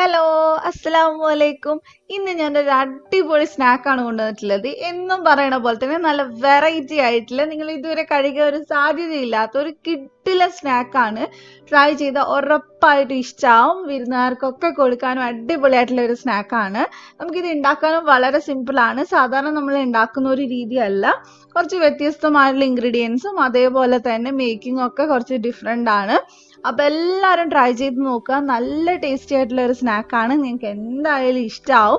Hello, അസ്സലാമലൈക്കും. ഇന്ന് ഞാനൊരു അടിപൊളി സ്നാക്കാണ് കൊണ്ടുവന്നിട്ടുള്ളത്. എന്നും പറയണ പോലെ തന്നെ നല്ല വെറൈറ്റി ആയിട്ടുള്ള, നിങ്ങൾ ഇതുവരെ കഴിക്കാൻ ഒരു സാധ്യതയില്ലാത്ത ഒരു കിഡിലെ സ്നാക്കാണ്. ട്രൈ ചെയ്ത ഉറപ്പായിട്ട് ഇഷ്ടമാവും. വിരുന്നുകാർക്കൊക്കെ കൊടുക്കാനും അടിപൊളിയായിട്ടുള്ള ഒരു സ്നാക്കാണ്. നമുക്കിത് ഉണ്ടാക്കാനും വളരെ സിമ്പിളാണ്. സാധാരണ നമ്മൾ ഉണ്ടാക്കുന്ന ഒരു രീതിയല്ല. കുറച്ച് വ്യത്യസ്തമായിട്ടുള്ള ഇൻഗ്രീഡിയൻസും അതേപോലെ തന്നെ മേക്കിംഗ് ഒക്കെ കുറച്ച് ഡിഫറെൻ്റ് ആണ്. അപ്പം എല്ലാവരും ട്രൈ ചെയ്ത് നോക്കുക. നല്ല ടേസ്റ്റി ആയിട്ടുള്ള ഒരു സ്നാക്കാണ്. നിങ്ങൾക്ക് എന്തായാലും ഇഷ്ടമാവും.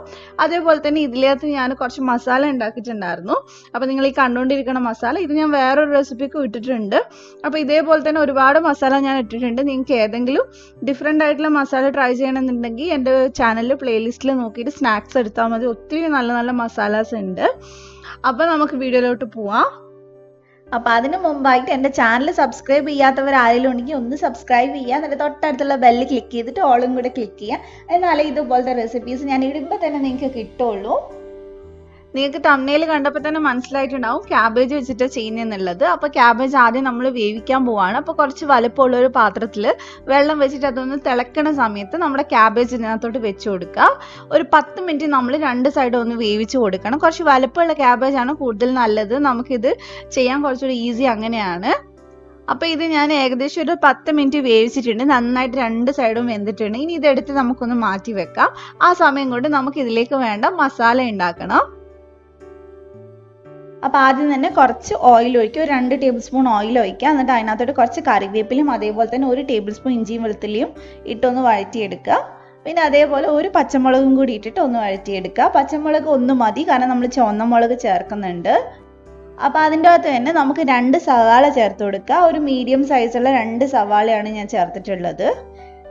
അതേപോലെ തന്നെ ഇതിനകത്ത് ഞാൻ കുറച്ച് മസാല ഉണ്ടാക്കിയിട്ടുണ്ടായിരുന്നു. അപ്പോൾ നിങ്ങൾ ഈ കണ്ടുകൊണ്ടിരിക്കുന്ന മസാല ഇത് ഞാൻ വേറൊരു റെസിപ്പിക്ക് ഇട്ടിട്ടുണ്ട്. അപ്പോൾ ഇതേപോലെ തന്നെ ഒരുപാട് മസാല ഞാൻ ഇട്ടിട്ടുണ്ട്. നിങ്ങൾക്ക് ഏതെങ്കിലും ഡിഫറെൻ്റ് ആയിട്ടുള്ള മസാല ട്രൈ ചെയ്യണമെന്നുണ്ടെങ്കിൽ എൻ്റെ ചാനലിൽ പ്ലേലിസ്റ്റിൽ നോക്കിയിട്ട് സ്നാക്സ് എടുത്താൽ മതി. ഒത്തിരി നല്ല നല്ല മസാലാസ് ഉണ്ട്. അപ്പോൾ നമുക്ക് വീഡിയോയിലോട്ട് പോവാം. അപ്പോൾ അതിന് മുമ്പായിട്ട് എൻ്റെ ചാനൽ സബ്സ്ക്രൈബ് ചെയ്യാത്തവർ ആരെങ്കിലും ഉണ്ടെങ്കിൽ ഒന്ന് സബ്സ്ക്രൈബ് ചെയ്യുക. എന്നിട്ട് തൊട്ടടുത്തുള്ള ബെല്ല് ക്ലിക്ക് ചെയ്തിട്ട് ഓളും കൂടെ ക്ലിക്ക് ചെയ്യുക. എന്നാലേ ഇതുപോലത്തെ റെസിപ്പീസ് ഞാൻ ഇടുമ്പോൾ തന്നെ നിങ്ങൾക്ക് കിട്ടുള്ളൂ. നിങ്ങൾക്ക് തമ്മിൽ കണ്ടപ്പോൾ തന്നെ മനസ്സിലായിട്ടുണ്ടാവും ക്യാബേജ് വെച്ചിട്ട് ചെയ്യുന്നതെന്നുള്ളത്. അപ്പോൾ ക്യാബേജ് ആദ്യം നമ്മൾ വേവിക്കാൻ പോവാണ്. അപ്പോൾ കുറച്ച് വലുപ്പമുള്ള ഒരു പാത്രത്തിൽ വെള്ളം വെച്ചിട്ട് അതൊന്ന് തിളക്കണ സമയത്ത് നമ്മുടെ ക്യാബേജ് ഇതിനകത്തോട്ട് വെച്ച് കൊടുക്കുക. ഒരു 10 മിനിറ്റ് നമ്മൾ രണ്ട് സൈഡും ഒന്ന് വേവിച്ച് കൊടുക്കണം. കുറച്ച് വലുപ്പമുള്ള ക്യാബേജ് ആണ് കൂടുതൽ നല്ലത്. നമുക്കിത് ചെയ്യാൻ കുറച്ചുകൂടി ഈസി അങ്ങനെയാണ്. അപ്പോൾ ഇത് ഞാൻ ഏകദേശം ഒരു 10 മിനിറ്റ് വേവിച്ചിട്ടുണ്ട്. നന്നായിട്ട് രണ്ട് സൈഡും വെന്തിട്ടുണ്ട്. ഇനി ഇതെടുത്ത് നമുക്കൊന്ന് മാറ്റി വെക്കാം. ആ സമയം കൊണ്ട് നമുക്ക് ഇതിലേക്ക് വേണ്ട മസാല ഉണ്ടാക്കണം. അപ്പോൾ ആദ്യം തന്നെ കുറച്ച് ഓയിൽ ഒഴിക്കുക. ഒരു 2 ടേബിൾ സ്പൂൺ ഓയിൽ ഒഴിക്കുക. എന്നിട്ട് അതിനകത്തോട്ട് കുറച്ച് കറിവേപ്പിലയും അതേപോലെ തന്നെ 1 ടേബിൾ സ്പൂൺ ഇഞ്ചിയും വെളുത്തുള്ളിയും ഇട്ടൊന്ന് വഴറ്റിയെടുക്കുക. പിന്നെ അതേപോലെ ഒരു പച്ചമുളകും കൂടി ഇട്ടിട്ട് ഒന്ന് വഴറ്റിയെടുക്കുക. പച്ചമുളക് ഒന്ന് മതി, കാരണം നമ്മൾ ചുവന്ന മുളക് ചേർക്കുന്നുണ്ട്. അപ്പോൾ അതിൻ്റെ അകത്ത് തന്നെ നമുക്ക് 2 സവാള ചേർത്ത് കൊടുക്കുക. ഒരു മീഡിയം സൈസുള്ള 2 സവാളയാണ് ഞാൻ ചേർത്തിട്ടുള്ളത്.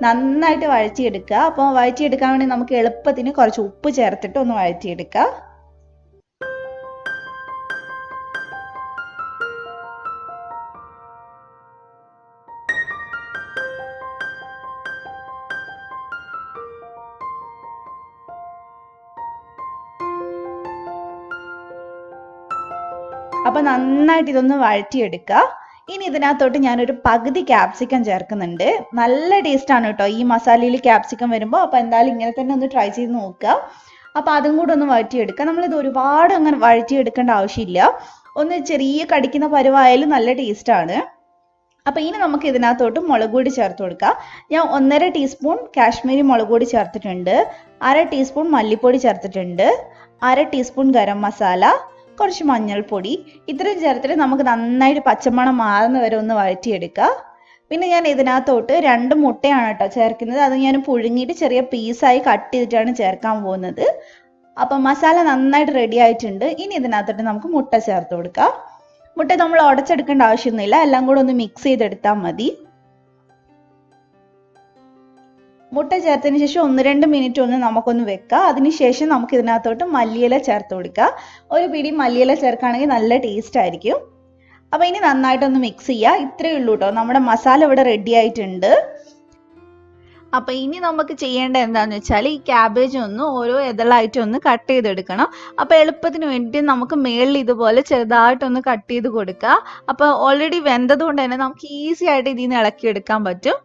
നന്നായിട്ട് വഴറ്റിയെടുക്കുക. അപ്പോൾ വഴറ്റിയെടുക്കാൻ വേണ്ടി നമുക്ക് എളുപ്പത്തിന് കുറച്ച് ഉപ്പ് ചേർത്തിട്ട് ഒന്ന് വഴറ്റിയെടുക്കുക. അപ്പോൾ നന്നായിട്ട് ഇതൊന്ന് വഴറ്റിയെടുക്കുക. ഇനി ഇതിനകത്തോട്ട് ഞാനൊരു പകുതി ക്യാപ്സിക്കം ചേർക്കുന്നുണ്ട്. നല്ല ടേസ്റ്റാണ് കേട്ടോ ഈ മസാലയിൽ ക്യാപ്സിക്കം വരുമ്പോൾ. അപ്പോൾ എന്തായാലും ഇങ്ങനെ തന്നെ ഒന്ന് ട്രൈ ചെയ്ത് നോക്കുക. അപ്പോൾ അതും കൂടെ ഒന്ന് വഴറ്റിയെടുക്കുക. നമ്മളിത് ഒരുപാട് അങ്ങനെ വഴറ്റിയെടുക്കേണ്ട ആവശ്യമില്ല. ഒന്ന് ചെറിയ കടിക്കുന്ന പരുവായാലും നല്ല ടേസ്റ്റാണ്. അപ്പോൾ ഇനി നമുക്ക് ഇതിനകത്തോട്ട് മുളക് പൊടി ചേർത്ത് കൊടുക്കാം. ഞാൻ 1.5 ടീസ്പൂൺ കാശ്മീരി മുളക് പൊടി ചേർത്തിട്ടുണ്ട്. 1/2 ടീസ്പൂൺ മല്ലിപ്പൊടി ചേർത്തിട്ടുണ്ട്. 1/2 ടീസ്പൂൺ ഗരം മസാല, കുറച്ച് മഞ്ഞൾപ്പൊടി, ഇത്രയും ചേർത്തിട്ട് നമുക്ക് നന്നായിട്ട് പച്ചമണം മാറുന്ന വരെ ഒന്ന് വഴറ്റിയെടുക്കുക. പിന്നെ ഞാൻ ഇതിനകത്തോട്ട് 2 മുട്ടയാണ് കേട്ടോ ചേർക്കുന്നത്. അത് ഞാൻ പുഴുങ്ങിയിട്ട് ചെറിയ പീസായി കട്ട് ചെയ്തിട്ടാണ് ചേർക്കാൻ പോകുന്നത്. അപ്പം മസാല നന്നായിട്ട് റെഡി ആയിട്ടുണ്ട്. ഇനി ഇതിനകത്തോട്ട് നമുക്ക് മുട്ട ചേർത്ത് കൊടുക്കാം. മുട്ട നമ്മൾ ഉടച്ചെടുക്കേണ്ട ആവശ്യമൊന്നുമില്ല, എല്ലാം കൂടെ ഒന്ന് മിക്സ് ചെയ്തെടുത്താൽ മതി. മുട്ട ചേർത്തതിന് ശേഷം 1-2 മിനിറ്റ് ഒന്ന് നമുക്കൊന്ന് വെക്കാം. അതിനുശേഷം നമുക്ക് ഇതിനകത്തോട്ട് മല്ലിയില ചേർത്ത് കൊടുക്കുക. ഒരു പിടി മല്ലിയില ചേർക്കുകയാണെങ്കിൽ നല്ല ടേസ്റ്റ് ആയിരിക്കും. അപ്പോൾ ഇനി നന്നായിട്ടൊന്ന് മിക്സ് ചെയ്യുക. ഇത്രയേ ഉള്ളൂ കേട്ടോ, നമ്മുടെ മസാല ഇവിടെ റെഡി ആയിട്ടുണ്ട്. അപ്പോൾ ഇനി നമുക്ക് ചെയ്യേണ്ടത് എന്താണെന്ന് വെച്ചാൽ ഈ ക്യാബേജ് ഒന്ന് ഓരോ ഇതളായിട്ട് ഒന്ന് കട്ട് ചെയ്തെടുക്കണം. അപ്പോൾ എളുപ്പത്തിന് വേണ്ടി നമുക്ക് മേളിൽ ഇതുപോലെ ചെറുതായിട്ടൊന്ന് കട്ട് ചെയ്ത് കൊടുക്കുക. അപ്പോൾ ഓൾറെഡി വെന്തത് കൊണ്ട് തന്നെ നമുക്ക് ഈസി ആയിട്ട് ഇതിൽ നിന്ന് ഇളക്കിയെടുക്കാൻ പറ്റും.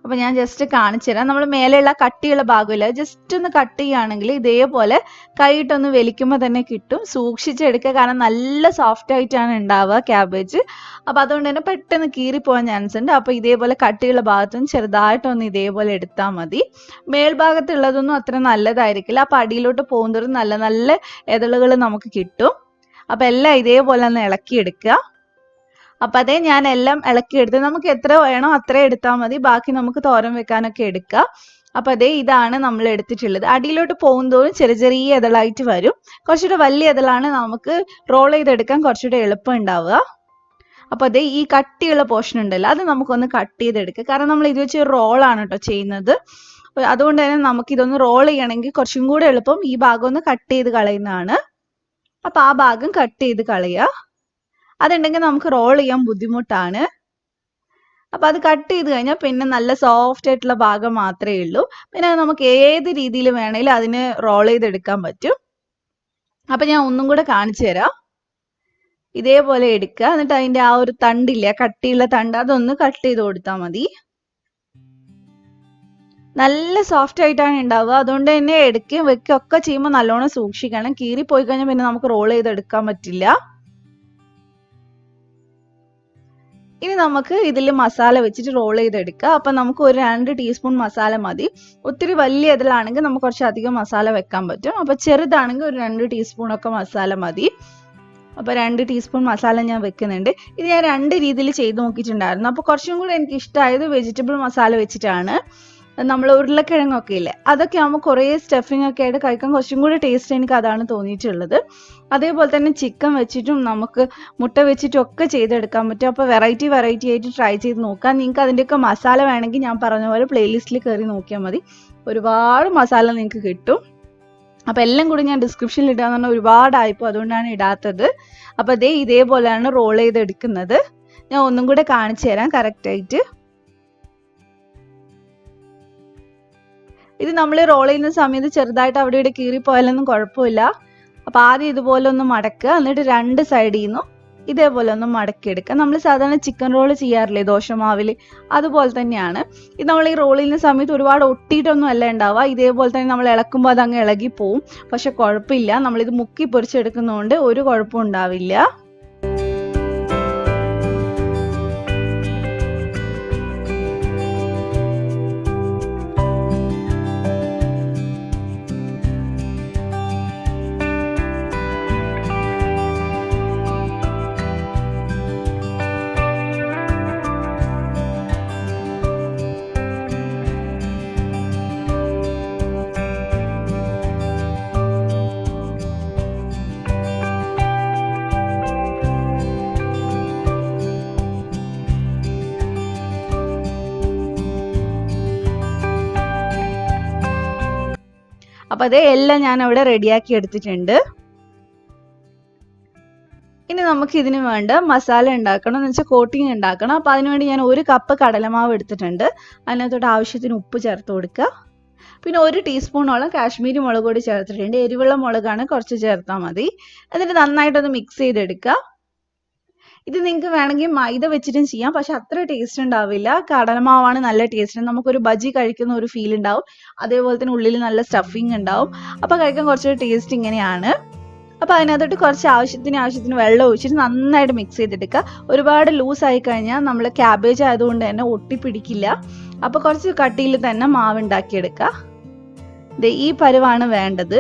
അപ്പോൾ ഞാൻ ജസ്റ്റ് കാണിച്ചു തരാം. നമ്മൾ മേലെയുള്ള കട്ടിയുള്ള ഭാഗമില്ല, ജസ്റ്റ് ഒന്ന് കട്ട് ചെയ്യുകയാണെങ്കിൽ ഇതേപോലെ കൈയിട്ടൊന്ന് വലിക്കുമ്പോൾ തന്നെ കിട്ടും. സൂക്ഷിച്ചെടുക്കുക, കാരണം നല്ല സോഫ്റ്റ് ആയിട്ടാണ് ഉണ്ടാവുക ക്യാബേജ്. അപ്പോൾ അതുകൊണ്ട് തന്നെ പെട്ടെന്ന് കീറിപ്പോകാൻ ചാൻസ് ഉണ്ട്. അപ്പോൾ ഇതേപോലെ കട്ടിയുള്ള ഭാഗത്തുനിന്ന് ചെറുതായിട്ടൊന്ന് ഇതേപോലെ എടുത്താൽ മതി. മേൽഭാഗത്തുള്ളതൊന്നും അത്ര നല്ലതായിരിക്കില്ല. അപ്പോൾ അടിയിലോട്ട് പോകുന്നതും നല്ല നല്ല ഇതളുകൾ നമുക്ക് കിട്ടും. അപ്പോൾ എല്ലാം ഇതേപോലെ ഒന്ന് ഇളക്കിയെടുക്കുക. അപ്പം അതേ ഞാൻ എല്ലാം ഇളക്കിയെടുത്ത് നമുക്ക് എത്ര വേണോ അത്ര എടുത്താൽ മതി. ബാക്കി നമുക്ക് തോരൻ വെക്കാനൊക്കെ എടുക്കാം. അപ്പം അതേ ഇതാണ് നമ്മൾ എടുത്തിട്ടുള്ളത്. അടിയിലോട്ട് പോകുന്തോറും ചെറിയ ചെറിയ ഇതളായിട്ട് വരും. കുറച്ചുകൂടെ വലിയ ഇതളാണ് നമുക്ക് റോൾ ചെയ്തെടുക്കാൻ കുറച്ചുകൂടെ എളുപ്പം ഉണ്ടാവുക. അപ്പോൾ അതേ ഈ കട്ടിയുള്ള പോർഷൻ ഉണ്ടല്ലോ, അത് നമുക്കൊന്ന് കട്ട് ചെയ്തെടുക്കുക. കാരണം നമ്മൾ ഇത് വെച്ച് റോളാണ് കേട്ടോ ചെയ്യുന്നത്. അതുകൊണ്ട് തന്നെ നമുക്കിതൊന്ന് റോൾ ചെയ്യണമെങ്കിൽ കുറച്ചും കൂടെ എളുപ്പം ഈ ഭാഗം ഒന്ന് കട്ട് ചെയ്ത് കളയുന്നതാണ്. അപ്പം ആ ഭാഗം കട്ട് ചെയ്ത് കളയുക. അതുണ്ടെങ്കിൽ നമുക്ക് റോൾ ചെയ്യാൻ ബുദ്ധിമുട്ടാണ്. അപ്പം അത് കട്ട് ചെയ്ത് കഴിഞ്ഞാൽ പിന്നെ നല്ല സോഫ്റ്റ് ആയിട്ടുള്ള ഭാഗം മാത്രമേ ഉള്ളൂ. പിന്നെ നമുക്ക് ഏത് രീതിയിൽ വേണമെങ്കിലും അതിന് റോൾ ചെയ്തെടുക്കാൻ പറ്റും. അപ്പം ഞാൻ ഒന്നും കൂടെ കാണിച്ചു തരാം. ഇതേപോലെ എടുക്കുക. എന്നിട്ട് അതിൻ്റെ ആ ഒരു തണ്ടില്ലേ, കട്ടിയുള്ള തണ്ട്, അതൊന്ന് കട്ട് ചെയ്ത് കൊടുത്താൽ മതി. നല്ല സോഫ്റ്റ് ആയിട്ടാണ് ഉണ്ടാവുക. അതുകൊണ്ട് തന്നെ എടുക്കുകയും വെക്കുകയും ഒക്കെ ചെയ്യുമ്പോൾ നല്ലോണം സൂക്ഷിക്കണം. കീറിപ്പോയി കഴിഞ്ഞാൽ പിന്നെ നമുക്ക് റോൾ ചെയ്തെടുക്കാൻ പറ്റില്ല. ഇനി നമുക്ക് ഇതിൽ മസാല വെച്ചിട്ട് റോൾ ചെയ്തെടുക്കുക. അപ്പം നമുക്ക് ഒരു 2 ടീസ്പൂൺ മസാല മതി. ഒത്തിരി വലിയ ഇതിലാണെങ്കിൽ നമുക്ക് കുറച്ചധികം മസാല വെക്കാൻ പറ്റും. അപ്പം ചെറുതാണെങ്കിൽ ഒരു 2 ടീസ്പൂണൊക്കെ മസാല മതി. അപ്പോൾ 2 ടീസ്പൂൺ മസാല ഞാൻ വെക്കുന്നുണ്ട്. ഇത് ഞാൻ 2 രീതിയിൽ ചെയ്ത് നോക്കിയിട്ടുണ്ടായിരുന്നു. അപ്പോൾ കുറച്ചും കൂടി എനിക്ക് ഇഷ്ടമായത് വെജിറ്റബിൾ മസാല വെച്ചിട്ടാണ്. നമ്മൾ ഉരുളക്കിഴങ്ങൊക്കെ ഇല്ലേ, അതൊക്കെ ആകുമ്പോൾ കുറേ സ്റ്റഫിങ് ഒക്കെ ആയിട്ട് കഴിക്കാൻ കുറച്ചും കൂടി ടേസ്റ്റ് എനിക്ക് അതാണ് തോന്നിയിട്ടുള്ളത്. അതേപോലെ തന്നെ ചിക്കൻ വെച്ചിട്ടും നമുക്ക് മുട്ട വെച്ചിട്ടും ഒക്കെ ചെയ്തെടുക്കാൻ പറ്റും. അപ്പോൾ വെറൈറ്റി ആയിട്ട് ട്രൈ ചെയ്ത് നോക്കാം. നിങ്ങൾക്ക് അതിൻ്റെയൊക്കെ മസാല വേണമെങ്കിൽ ഞാൻ പറഞ്ഞ പോലെ പ്ലേലിസ്റ്റിൽ കയറി നോക്കിയാൽ മതി. ഒരുപാട് മസാല നിങ്ങൾക്ക് കിട്ടും. അപ്പോൾ എല്ലാം കൂടി ഞാൻ ഡിസ്ക്രിപ്ഷനിൽ ഇടാന്ന് പറഞ്ഞാൽ ഒരുപാടായിപ്പോൾ, അതുകൊണ്ടാണ് ഇടാത്തത്. അപ്പോൾ ഇതേപോലെയാണ് റോൾ ചെയ്തെടുക്കുന്നത്. ഞാൻ ഒന്നും കൂടെ കാണിച്ചു തരാം കറക്റ്റായിട്ട്. ഇത് നമ്മൾ റോൾ ചെയ്യുന്ന സമയത്ത് ചെറുതായിട്ട് അവിടെ ഇവിടെ കീറിപ്പോയാലൊന്നും കുഴപ്പമില്ല. അപ്പോൾ ആദ്യം ഇതുപോലെ ഒന്ന് മടക്കുക, എന്നിട്ട് 2 സൈഡിൽ നിന്നും ഇതേപോലെ ഒന്ന് മടക്കിയെടുക്കുക. നമ്മൾ സാധാരണ ചിക്കൻ റോൾ ചെയ്യാറില്ലേ ദോശമാവിൽ, അതുപോലെ തന്നെയാണ്. ഇത് നമ്മൾ ഈ റോൾ ചെയ്യുന്ന സമയത്ത് ഒരുപാട് ഒട്ടിയിട്ടൊന്നും അല്ല ഉണ്ടാവുക. ഇതേപോലെ തന്നെ നമ്മൾ ഇളക്കുമ്പോൾ അതങ്ങ് ഇളകി പോവും. പക്ഷെ കുഴപ്പമില്ല, നമ്മളിത് മുക്കി പൊരിച്ചെടുക്കുന്നതുകൊണ്ട് ഒരു കുഴപ്പവും ഉണ്ടാവില്ല. അപ്പോൾ എല്ലാം ഞാൻ അവിടെ റെഡിയാക്കി എടുത്തിട്ടുണ്ട്. ഇനി നമുക്ക് ഇതിന് വേണ്ട മസാല ഉണ്ടാക്കണം, എന്ന് വെച്ചാൽ കോട്ടിങ് ഉണ്ടാക്കണം. അപ്പോൾ അതിനുവേണ്ടി ഞാൻ 1 കപ്പ് കടലമാവ് എടുത്തിട്ടുണ്ട്. അതിനകത്തോട്ട് ആവശ്യത്തിന് ഉപ്പ് ചേർത്ത് കൊടുക്കുക. പിന്നെ 1 ടീസ്പൂണോളം കാശ്മീരി മുളക് പൊടി ചേർത്തിട്ടുണ്ട്. എരിവുള്ള മുളകാണ്, കുറച്ച് ചേർത്താൽ മതി. എന്നിട്ട് നന്നായിട്ടൊന്ന് മിക്സ് ചെയ്തെടുക്കുക. ഇത് നിങ്ങൾക്ക് വേണമെങ്കിൽ മൈദ വെച്ചിട്ടും ചെയ്യാം, പക്ഷെ അത്ര ടേസ്റ്റ് ഉണ്ടാവില്ല. കടലമാവാണ് നല്ല ടേസ്റ്റ്. നമുക്കൊരു ബജി കഴിക്കുന്ന ഒരു ഫീൽ ഉണ്ടാവും. അതേപോലെ തന്നെ ഉള്ളിൽ നല്ല സ്റ്റഫിങ് ഉണ്ടാവും. അപ്പോൾ കഴിക്കാൻ കുറച്ചൊരു ടേസ്റ്റ് ഇങ്ങനെയാണ്. അപ്പോൾ അതിനകത്തോട്ട് കുറച്ച് ആവശ്യത്തിന് വെള്ളം ഒഴിച്ചിട്ട് നന്നായിട്ട് മിക്സ് ചെയ്തെടുക്കുക. ഒരുപാട് ലൂസ് ആയി കഴിഞ്ഞാൽ നമ്മൾ ക്യാബേജ് ആയതുകൊണ്ട് തന്നെ ഒട്ടിപ്പിടിക്കില്ല. അപ്പോൾ കുറച്ച് കട്ടിയിൽ തന്നെ മാവ് ഉണ്ടാക്കിയെടുക്കുക. ഈ പരുവാണ് വേണ്ടത്.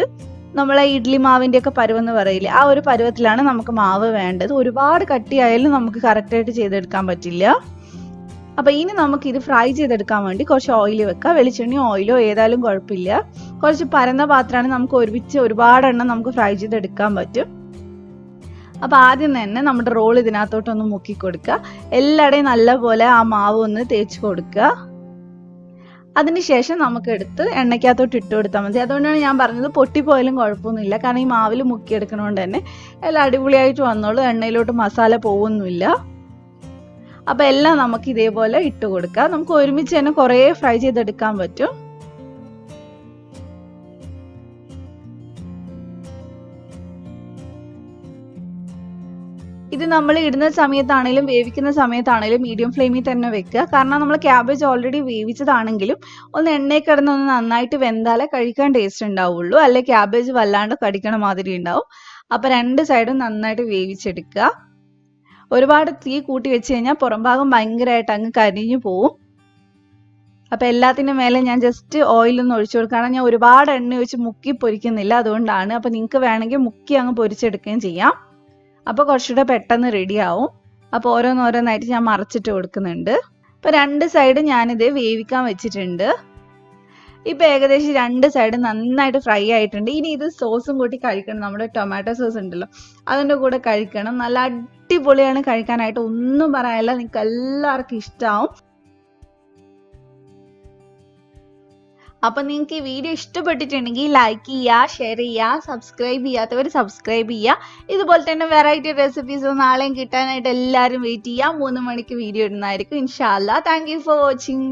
നമ്മളെ ഇഡ്ലി മാവിൻ്റെ ഒക്കെ പരുവെന്ന് പറയില്ലേ, ആ ഒരു പരുവത്തിലാണ് നമുക്ക് മാവ് വേണ്ടത്. ഒരുപാട് കട്ടിയായാലും നമുക്ക് കറക്റ്റായിട്ട് ചെയ്തെടുക്കാൻ പറ്റില്ല. അപ്പോൾ ഇനി നമുക്ക് ഇത് ഫ്രൈ ചെയ്തെടുക്കാൻ വേണ്ടി കുറച്ച് ഓയിൽ വെക്കുക. വെളിച്ചെണ്ണയോ ഓയിലോ ഏതായാലും കുഴപ്പമില്ല. കുറച്ച് പരന്ന പാത്രമാണ്, നമുക്ക് ഒരുപാടെണ്ണം നമുക്ക് ഫ്രൈ ചെയ്തെടുക്കാൻ പറ്റും. അപ്പോൾ ആദ്യം തന്നെ നമ്മുടെ റോൾ ഇതിനകത്തോട്ടൊന്ന് മുക്കി കൊടുക്കുക. എല്ലായിടെയും നല്ലപോലെ ആ മാവ് ഒന്ന് തേച്ച് കൊടുക്കുക. അതിനുശേഷം നമുക്ക് എടുത്ത് എണ്ണയ്ക്കകത്തോട്ട് ഇട്ട് കൊടുത്താൽ മതി. അതുകൊണ്ടാണ് ഞാൻ പറഞ്ഞത് പൊട്ടിപ്പോയാലും കുഴപ്പമൊന്നുമില്ല. കാരണം ഈ മാവിൽ മുക്കിയെടുക്കണോണ്ട് തന്നെ എല്ലാം അടിപൊളിയായിട്ട് വന്നോളൂ. എണ്ണയിലോട്ട് മസാല പോകുന്നില്ല. അപ്പോൾ എല്ലാം നമുക്ക് ഇതേപോലെ ഇട്ട് കൊടുക്കാം. നമുക്ക് ഒരുമിച്ച് തന്നെ കുറേ ഫ്രൈ ചെയ്തെടുക്കാൻ പറ്റും. ഇത് നമ്മൾ ഇടുന്ന സമയത്താണെങ്കിലും വേവിക്കുന്ന സമയത്താണെങ്കിലും മീഡിയം ഫ്ലെയിമിൽ തന്നെ വെക്കുക. കാരണം നമ്മൾ ക്യാബേജ് ഓൾറെഡി വേവിച്ചതാണെങ്കിലും ഒന്ന് എണ്ണയിൽ കിടന്നൊന്ന് നന്നായിട്ട് വെന്താലേ കഴിക്കാൻ ടേസ്റ്റ് ഉണ്ടാവുള്ളൂ. അല്ലെ ക്യാബേജ് വല്ലാണ്ട് കടിക്കണ മാതിരി ഉണ്ടാവും. അപ്പോൾ 2 സൈഡും നന്നായിട്ട് വേവിച്ചെടുക്കുക. ഒരുപാട് തീ കൂട്ടി വെച്ച് കഴിഞ്ഞാൽ പുറം ഭാഗം ഭയങ്കരമായിട്ട് അങ്ങ് കരിഞ്ഞു പോവും. അപ്പോൾ എല്ലാത്തിൻ്റെ മേലെ ഞാൻ ജസ്റ്റ് ഓയിലൊന്ന് ഒഴിച്ചു കൊടുക്കുക. കാരണം ഞാൻ ഒരുപാട് എണ്ണ ഒഴിച്ച് മുക്കി പൊരിക്കുന്നില്ല, അതുകൊണ്ടാണ്. അപ്പോൾ നിങ്ങൾക്ക് വേണമെങ്കിൽ മുക്കി അങ്ങ് പൊരിച്ചെടുക്കുകയും ചെയ്യാം. അപ്പോൾ കുറച്ചുകൂടെ പെട്ടെന്ന് റെഡിയാവും. അപ്പോൾ ഓരോന്നോരോന്നായിട്ട് ഞാൻ മറച്ചിട്ട് കൊടുക്കുന്നുണ്ട്. അപ്പോൾ 2 സൈഡ് ഞാനിത് വേവിക്കാൻ വെച്ചിട്ടുണ്ട്. ഇപ്പോൾ ഏകദേശം 2 സൈഡ് നന്നായിട്ട് ഫ്രൈ ആയിട്ടുണ്ട്. ഇനി ഇത് സോസും കൂട്ടി കഴിക്കണം. നമ്മുടെ ടൊമാറ്റോ സോസ് ഉണ്ടല്ലോ, അതിൻ്റെ കൂടെ കഴിക്കണം. നല്ല അടിപൊളിയാണ് കഴിക്കാനായിട്ട്, ഒന്നും പറയാനില്ല. നിങ്ങൾക്ക് എല്ലാവർക്കും ഇഷ്ടമാവും. അപ്പോൾ നിങ്ങൾക്ക് ഈ വീഡിയോ ഇഷ്ടപ്പെട്ടിട്ടുണ്ടെങ്കിൽ ലൈക്ക് ചെയ്യുക, ഷെയർ ചെയ്യുക, സബ്സ്ക്രൈബ് ചെയ്യാത്തവർ സബ്സ്ക്രൈബ് ചെയ്യുക. ഇതുപോലെ തന്നെ വെറൈറ്റി റെസിപ്പീസ് നാളെയും കിട്ടാനായിട്ട് എല്ലാവരും വെയിറ്റ് ചെയ്യുക. 3 മണിക്ക് വീഡിയോ ഇടുന്നതായിരിക്കും ഇൻഷാ അല്ലാ. Thank you for watching.